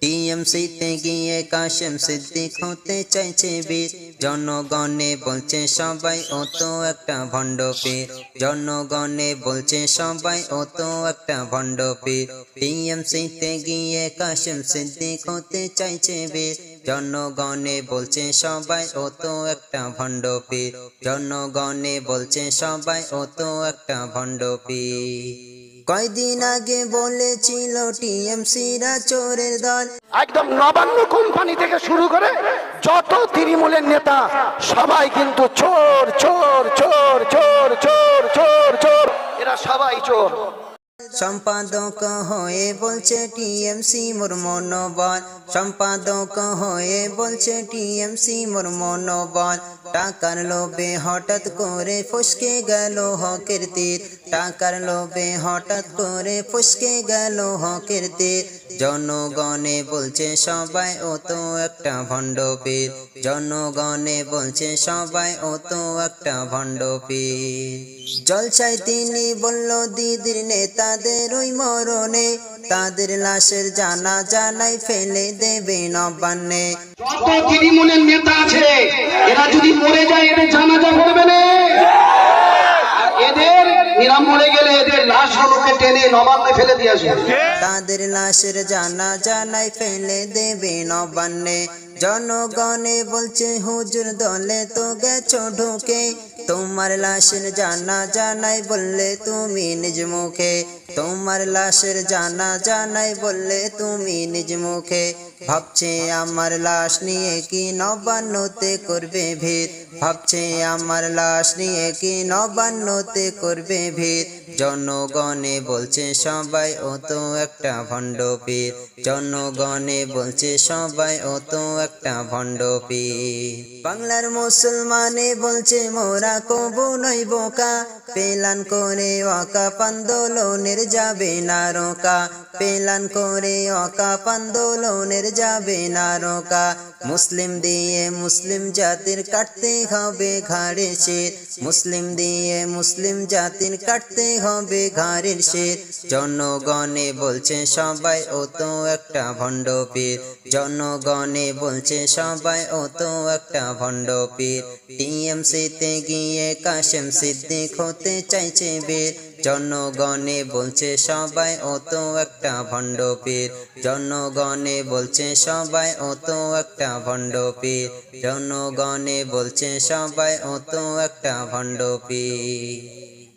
টিএমসিতে গিয়ে কাশেম সিদ্দিক হতে চাইছে বীর, জনগণে বলছে সবাই ও তো একটা ভণ্ড পীর, জনগণে বলছে সবাই ও তো একটা ভণ্ড পীর। টিএমসিতে গিয়ে কাশেম সিদ্দিক হতে চাইছে বীর, জনগণে বলছে সবাই ও তো একটা ভণ্ড পীর, জনগণে বলছে সবাই ও তো একটা ভণ্ড পীর। কয়দিন আগে বলেছিল টিএমসিরা চোরের দল, একদম নবান্ন কোম্পানি থেকে শুরু করে যত তৃণমূলের নেতা সবাই কিন্তু চোর চোর চোর চোর চোর চোর চোর, এরা সবাই চোর। সম্পাদক হয়ে বলছে টিএমসি মোর মনোবল, সম্পাদক হয়ে বলছে টিএমসি মোর মনোবল। টাকার লোভে হঠাৎ করে ফসকে গেল হকের তীর, টাকার লোভে হঠাৎ করে ফসকে গেল হকের তীর। জনগণে বলছে সবাই ও তো একটা ভণ্ড পীর, জনগণে বলছে সবাই ও তো একটা ভণ্ড পীর। জলসায় তিনি বলল দিদির নেতাদের ওই মরণে, তাদের লাশের জানাজা নাই ফেলে দেবে নবান্নে। যত তৃণমূলের নেতা আছে এরা যদি মরে যায় এদের জানাজা পড়বে না, আর এদের এরা মরে গেলে এদের লাশগুলোকে টেনে নবান্নে ফেলে দিয়ে আসবে, তাদের লাশের জানাজা নাই ফেলে দেবে নবান্নে। জনগণে বলছে হুজুর দলে তো গেছো ঢুকে, তোমার লাশের জানাজা নাই বললে তুমি নিজ মুখে, তোমার লাশের জানাজা নাই বললে তুমি নিজ মুখে। ভাবছে আমার লাশ নিয়ে কি নবান্নতে করবে ভিড়, ভাবছে আমার লাশ নিয়ে কি নবান্নতে করবে ভিড়। জনগণে বলছে সবাই ও তো একটা ভণ্ড পীর, জনগণে বলছে সবাই ও তো একটা ভণ্ড পীর। বাংলার মুসলমানে বলছে মোরা কবু নই বোকা, পেলান করে ওয়াকাফ আন্দোলনের যাবে না রোকা, পেলান করে ওয়াকাফ আন্দোলনের যাবে না রোকা। মুসলিম দিয়ে মুসলিম জাতির কাটতে হবে ঘাড়ের শির, মুসলিম দিয়ে মুসলিম জাতির কাটতে হবে ঘাড়ের শির। জনগণে বলছে সবাই ও তো একটা ভণ্ড পীর, জনগণে বলছে সবাই ও তো একটা ভণ্ড পীর। টিএমসিতে গিয়ে কাশেম সিদ্দিক হতে চাইছে বীর, জনগণে বলছে সবাই ও তো একটা ভণ্ড পীর, জনগণে বলছে সবাই ও তো একটা ভণ্ড পীর, জনগণে বলছে সবাই ও তো একটা ভণ্ড পীর।